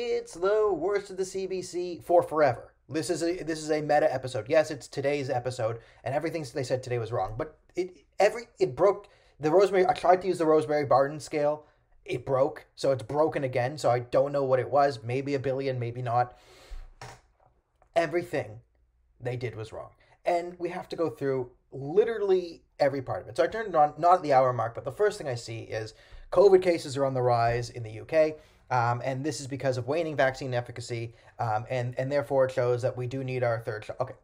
It's the worst of the CBC for forever. This is a meta episode. Yes, it's today's episode, and everything they said today was wrong. But it broke the Rosemary. I tried to use the Rosemary Barton scale. It broke, so it's broken again. So I don't know what it was. Maybe a billion, maybe not. Everything they did was wrong, and we have to go through literally every part of it. So I turned it on, not at the hour mark, but the first thing I see is COVID cases are on the rise in the UK. And this is because of waning vaccine efficacy, and therefore it shows that we do need our third shot. Okay.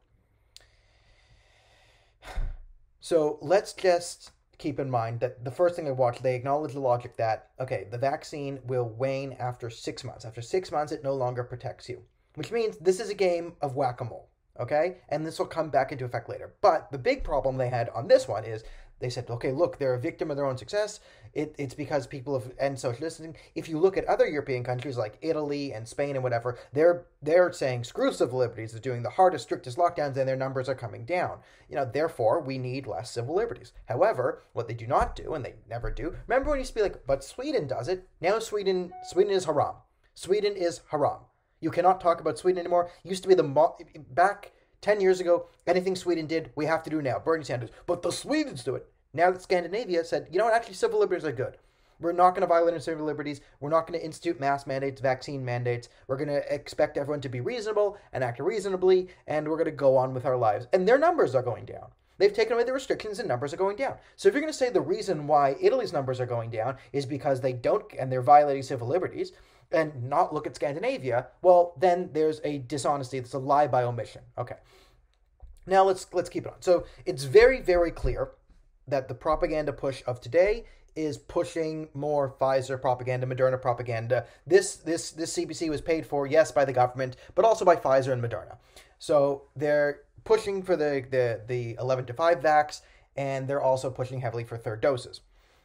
So let's just keep in mind that the first thing I watched, they acknowledge the logic that, okay, the vaccine will wane after 6 months. After 6 months, it no longer protects you, which means this is a game of whack-a-mole, okay? And this will come back into effect later. But the big problem they had on this one is they said, okay, look, they're a victim of their own success. It's because people have end social distancing. If you look at other European countries like Italy and Spain and whatever, they're saying screw civil liberties. They're doing the hardest, strictest lockdowns, and their numbers are coming down. Therefore, we need less civil liberties. However, what they do not do, and they never do, remember when it used to be like, but Sweden does it. Now Sweden is haram. Sweden is haram. You cannot talk about Sweden anymore. It used to be back 10 years ago, anything Sweden did, we have to do now. Bernie Sanders. But the Swedes do it. Now that Scandinavia said, you know what, actually civil liberties are good. We're not going to violate our civil liberties. We're not going to institute mask mandates, vaccine mandates. We're going to expect everyone to be reasonable and act reasonably, and we're going to go on with our lives. And their numbers are going down. They've taken away the restrictions and numbers are going down. So if you're going to say the reason why Italy's numbers are going down is because they don't, and they're violating civil liberties, and not look at Scandinavia, well, then there's a dishonesty. It's a lie by omission. Okay. Now let's keep it on. So it's very, very clear that the propaganda push of today is pushing more Pfizer propaganda, Moderna propaganda. This CBC was paid for, yes, by the government, but also by Pfizer and Moderna. So they're pushing for the 11 to 5 vax, and they're also pushing heavily for third doses,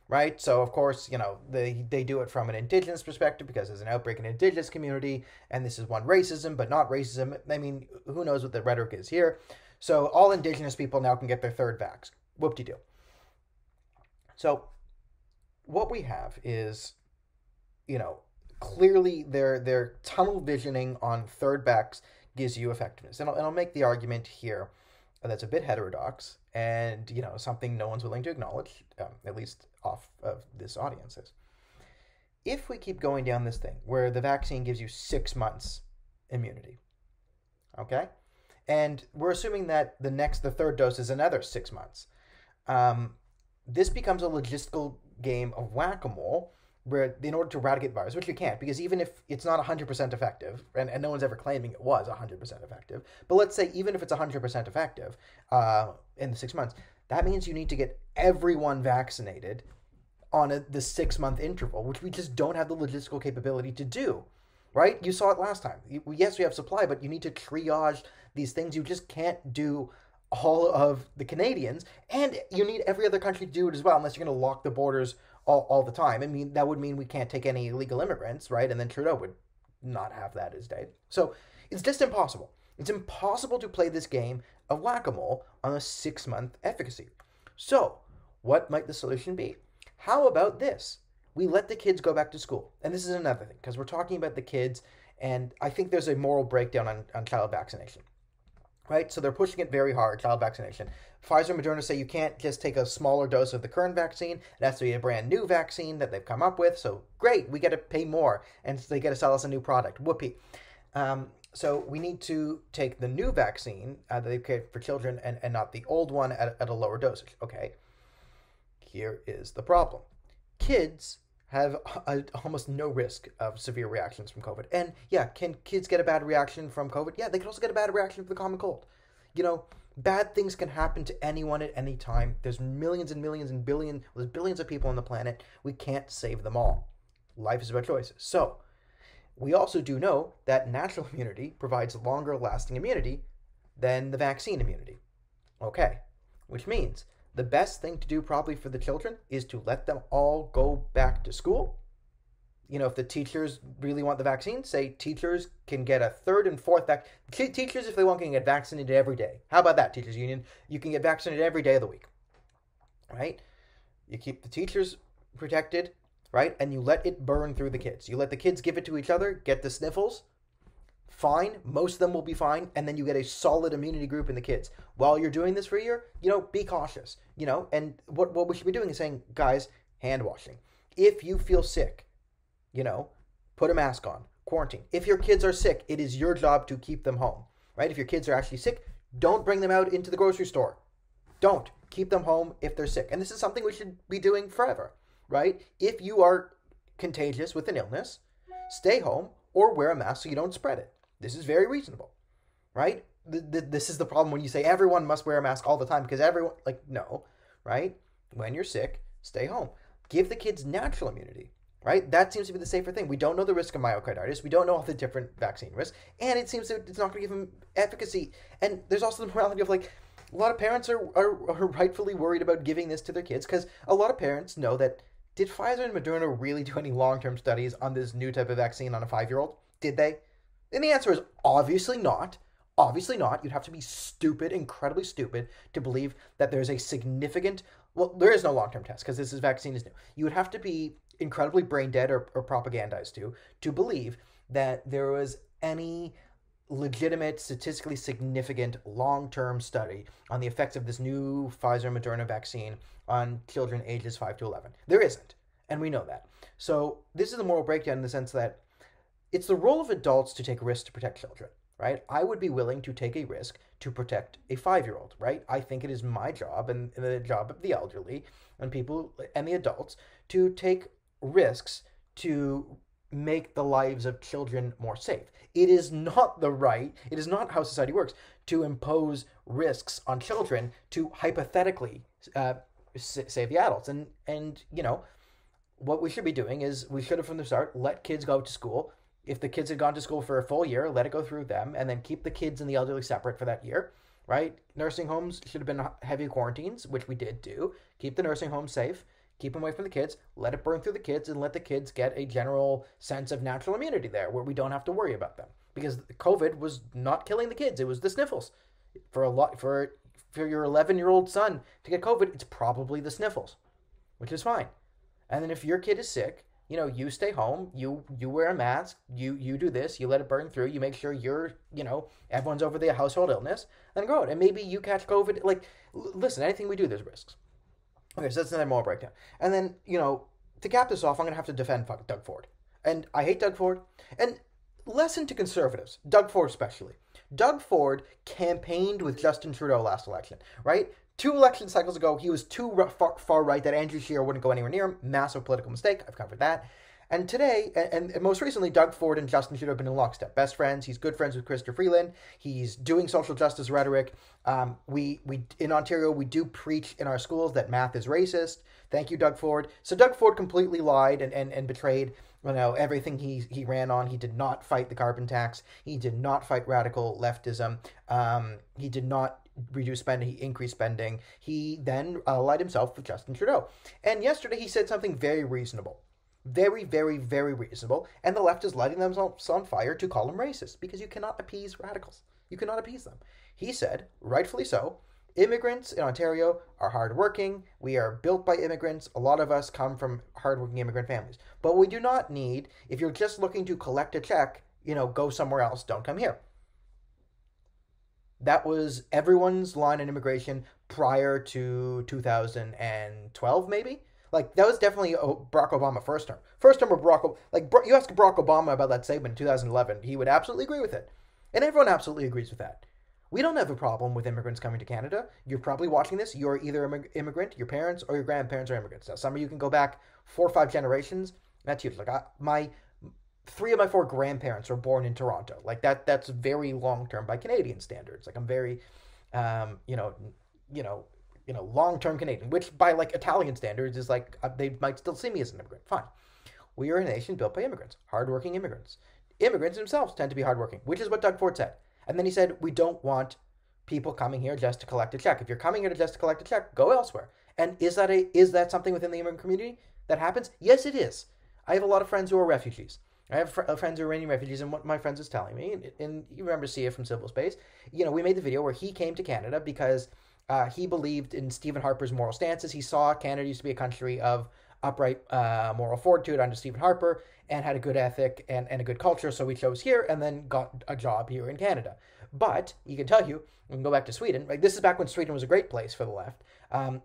right? So of course, they do it from an indigenous perspective because there's an outbreak in the indigenous community, and this is one racism, but not racism. I mean, who knows what the rhetoric is here? So all indigenous people now can get their third vax. Whoop-de-doo. So what we have is, clearly their tunnel visioning on third vax gives you effectiveness. And I'll make the argument here that's a bit heterodox and, something no one's willing to acknowledge, at least off of this audience is. If we keep going down this thing where the vaccine gives you 6 months immunity, okay? And we're assuming that the third dose is another 6 months. This becomes a logistical game of whack-a-mole where in order to eradicate the virus, which you can't, because even if it's not 100% effective, and no one's ever claiming it was 100% effective, but let's say even if it's 100% effective in the 6 months, that means you need to get everyone vaccinated on the 6-month interval, which we just don't have the logistical capability to do, right? You saw it last time. Yes, we have supply, but you need to triage these things. You just can't do all of the Canadians, and you need every other country to do it as well, unless you're going to lock the borders all the time. I mean, that would mean we can't take any illegal immigrants, right? And then Trudeau would not have that as day. So it's just impossible. It's impossible to play this game of whack-a-mole on a 6-month efficacy. So what might the solution be? How about this? We let the kids go back to school. And this is another thing, because we're talking about the kids, and I think there's a moral breakdown on child vaccination. Right? So they're pushing it very hard, child vaccination. Pfizer and Moderna say you can't just take a smaller dose of the current vaccine. It has to be a brand new vaccine that they've come up with. So great, we get to pay more, and they get to sell us a new product. Whoopee. So we need to take the new vaccine that they've created for children and not the old one at a lower dosage. Okay. Here is the problem. Kids have almost no risk of severe reactions from COVID. And yeah, can kids get a bad reaction from COVID? Yeah, they can also get a bad reaction from the common cold. Bad things can happen to anyone at any time. There's millions and millions and there's billions of people on the planet. We can't save them all. Life is about choices. So we also do know that natural immunity provides longer lasting immunity than the vaccine immunity. Okay, which means the best thing to do probably for the children is to let them all go back to school. If the teachers really want the vaccine, say teachers can get a third and fourth vaccine. Teachers, if they want, can get vaccinated every day. How about that, teachers union? You can get vaccinated every day of the week, right? You keep the teachers protected, right? And you let it burn through the kids. You let the kids give it to each other, get the sniffles, fine. Most of them will be fine. And then you get a solid immunity group in the kids. While you're doing this for a year, be cautious, and what we should be doing is saying, guys, hand washing. If you feel sick, put a mask on, quarantine. If your kids are sick, it is your job to keep them home, right? If your kids are actually sick, don't bring them out into the grocery store. Don't. Keep them home if they're sick. And this is something we should be doing forever, right? If you are contagious with an illness, stay home or wear a mask so you don't spread it. This is very reasonable, right? This is the problem when you say everyone must wear a mask all the time because everyone, no, right? When you're sick, stay home. Give the kids natural immunity, right? That seems to be the safer thing. We don't know the risk of myocarditis. We don't know all the different vaccine risks. And it seems that it's not going to give them efficacy. And there's also the morality of, a lot of parents are rightfully worried about giving this to their kids because a lot of parents know that, did Pfizer and Moderna really do any long-term studies on this new type of vaccine on a 5-year-old? Did they? And the answer is obviously not. Obviously not. You'd have to be stupid, incredibly stupid, to believe that there's a significant... Well, there is no long-term test because this vaccine is new. You would have to be incredibly brain dead or propagandized to believe that there was any legitimate, statistically significant long-term study on the effects of this new Pfizer Moderna vaccine on children ages 5 to 11. There isn't, and we know that. So this is a moral breakdown in the sense that it's the role of adults to take risks to protect children, right? I would be willing to take a risk to protect a 5-year-old, right? I think it is my job and the job of the elderly and people and the adults to take risks to make the lives of children more safe. It is not it is not how society works to impose risks on children to hypothetically save the adults. And what we should be doing is we should have from the start let kids go to school. If the kids had gone to school for a full year, let it go through them, and then keep the kids and the elderly separate for that year, right? Nursing homes should have been heavy quarantines, which we did do. Keep the nursing homes safe. Keep them away from the kids, let it burn through the kids, and let the kids get a general sense of natural immunity there where we don't have to worry about them. Because COVID was not killing the kids, it was the sniffles. For your 11-year-old son to get COVID, it's probably the sniffles, which is fine. And then if your kid is sick, you stay home, you wear a mask, you do this, you let it burn through, you make sure everyone's over the household illness, and go out. And maybe you catch COVID. Listen, anything we do, there's risks. Okay, so that's another moral breakdown. And then, to cap this off, I'm going to have to defend Doug Ford. And I hate Doug Ford. And lesson to conservatives, Doug Ford especially. Doug Ford campaigned with Justin Trudeau last election, right? 2 election cycles ago, he was too far right that Andrew Scheer wouldn't go anywhere near him. Massive political mistake. I've covered that. And today, and most recently, Doug Ford and Justin Trudeau have been in lockstep. Best friends. He's good friends with Chrysler Freeland. He's doing social justice rhetoric. We in Ontario, we do preach in our schools that math is racist. Thank you, Doug Ford. So Doug Ford completely lied and betrayed everything he ran on. He did not fight the carbon tax. He did not fight radical leftism. He did not reduce spending. He increased spending. He then allied himself with Justin Trudeau. And yesterday he said something very reasonable. Very, very, very reasonable. And the left is lighting themselves on fire to call him racist because you cannot appease radicals. You cannot appease them. He said, rightfully so, immigrants in Ontario are hardworking. We are built by immigrants. A lot of us come from hardworking immigrant families. But we do not need, if you're just looking to collect a check, go somewhere else. Don't come here. That was everyone's line on immigration prior to 2012, maybe? That was definitely Barack Obama first term. First term of Barack Obama, you ask Barack Obama about that statement in 2011, he would absolutely agree with it. And everyone absolutely agrees with that. We don't have a problem with immigrants coming to Canada. You're probably watching this. You're either an immigrant, your parents, or your grandparents are immigrants. Now, some of you can go back 4 or 5 generations. That's huge. 3 of my 4 grandparents were born in Toronto. That's very long-term by Canadian standards. I'm very, long-term Canadian, which by Italian standards is they might still see me as an immigrant. Fine. We are a nation built by immigrants, hardworking immigrants. Immigrants themselves tend to be hardworking, which is what Doug Ford said. And then he said, we don't want people coming here just to collect a check. If you're coming here to just to collect a check, go elsewhere. And is that something within the immigrant community that happens? Yes, it is. I have a lot of friends who are refugees. I have friends who are Iranian refugees, and what my friends was telling me, and you remember Sia from Civil Space, we made the video where he came to Canada because he believed in Stephen Harper's moral stances. He saw Canada used to be a country of upright moral fortitude under Stephen Harper and had a good ethic and a good culture, so he chose here and then got a job here in Canada. But he can tell you, we can go back to Sweden. Like, this is back when Sweden was a great place for the left.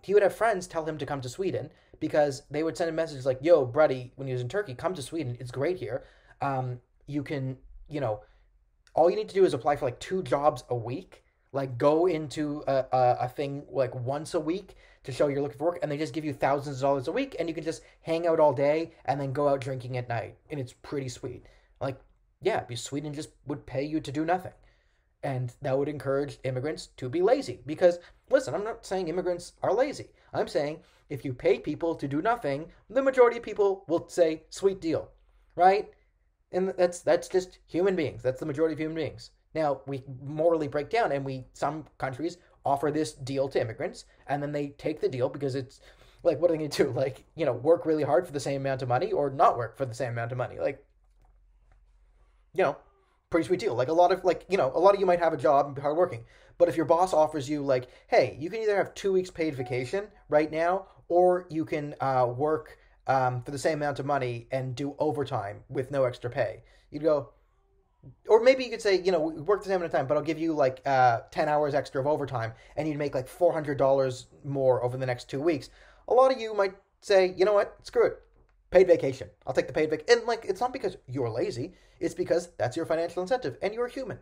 He would have friends tell him to come to Sweden because they would send him messages like, "Yo, buddy," when he was in Turkey, "come to Sweden. It's great here. You can, all you need to do is apply for like 2 jobs a week. Like, go into a thing like once a week to show you're looking for work, and they just give you thousands of dollars a week, and you can just hang out all day and then go out drinking at night, and it's pretty sweet. Like, yeah, because Sweden just would pay you to do nothing. And that would encourage immigrants to be lazy. Because, listen, I'm not saying immigrants are lazy. I'm saying if you pay people to do nothing, the majority of people will say, sweet deal, right? And that's just human beings. That's the majority of human beings. Now, we morally break down, and some countries offer this deal to immigrants, and then they take the deal because it's, like, what are they going to do? Like, work really hard for the same amount of money or not work for the same amount of money? Like, pretty sweet deal. Like, a lot of you might have a job and be hardworking, but if your boss offers you, like, hey, you can either have 2 weeks paid vacation right now, or you can work for the same amount of money and do overtime with no extra pay. You'd go, or maybe you could say, we work the same amount of time, but I'll give you like 10 hours extra of overtime, and you'd make like $400 more over the next 2 weeks. A lot of you might say, you know what, screw it. Paid vacation. I'll take the paid vacation. And, like, it's not because you're lazy. It's because that's your financial incentive, and you're human,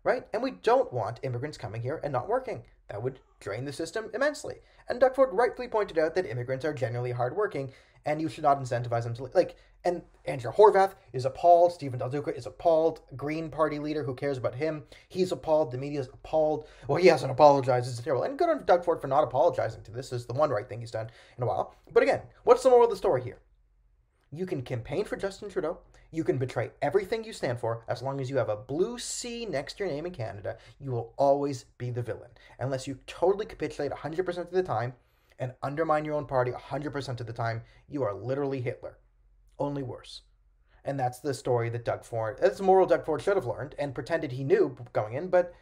right? And we don't want immigrants coming here and not working. That would drain the system immensely. And Doug Ford rightfully pointed out that immigrants are generally hardworking, and you should not incentivize them to, like, and Andrew Horvath is appalled. Stephen Del Duca is appalled. Green Party leader, who cares about him? He's appalled. The media's appalled. Well, he hasn't apologized. It's terrible. And good on Doug Ford for not apologizing to this. This is the one right thing he's done in a while. But again, what's the moral of the story here? You can campaign for Justin Trudeau. You can betray everything you stand for. As long as you have a blue C next to your name in Canada, you will always be the villain. Unless you totally capitulate 100% of the time and undermine your own party 100% of the time, you are literally Hitler. Only worse. And that's the story that that's the moral Doug Ford should have learned and pretended he knew going in. But,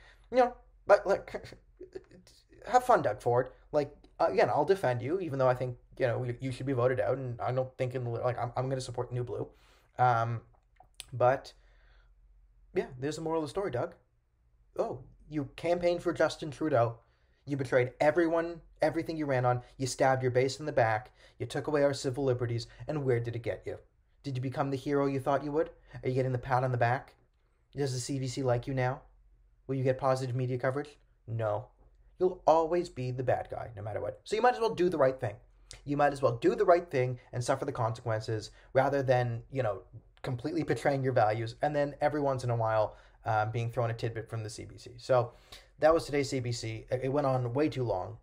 have fun, Doug Ford. Like, again, I'll defend you, even though I think, you should be voted out, and I don't think I'm going to support New Blue. But, yeah, there's the moral of the story, Doug. Oh, you campaigned for Justin Trudeau. You betrayed everyone, everything you ran on. You stabbed your base in the back. You took away our civil liberties. And where did it get you? Did you become the hero you thought you would? Are you getting the pat on the back? Does the CBC like you now? Will you get positive media coverage? No. You'll always be the bad guy, no matter what. So you might as well do the right thing. You might as well do the right thing and suffer the consequences rather than, completely betraying your values and then every once in a while being thrown a tidbit from the CBC. So that was today's CBC. It went on way too long.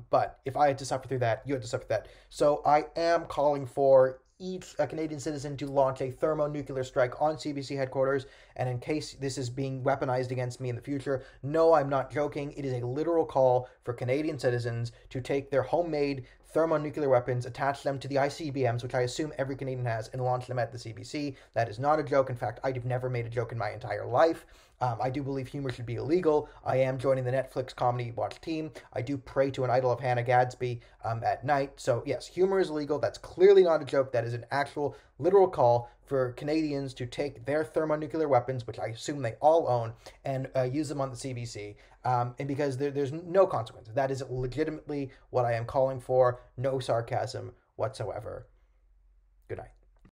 But if I had to suffer through that, you had to suffer that. So I am calling for each Canadian citizen to launch a thermonuclear strike on CBC headquarters. And in case this is being weaponized against me in the future, no, I'm not joking. It is a literal call for Canadian citizens to take their homemade thermonuclear weapons, attach them to the ICBMs, which I assume every Canadian has, and launch them at the CBC. That is not a joke. In fact, I've never made a joke in my entire life. I do believe humor should be illegal. I am joining the Netflix comedy watch team. I do pray to an idol of Hannah Gadsby at night. So yes, humor is illegal. That's clearly not a joke. That is an actual literal call for Canadians to take their thermonuclear weapons, which I assume they all own, and use them on the CBC. And because there's no consequences. That is legitimately what I am calling for. No sarcasm whatsoever. Good night.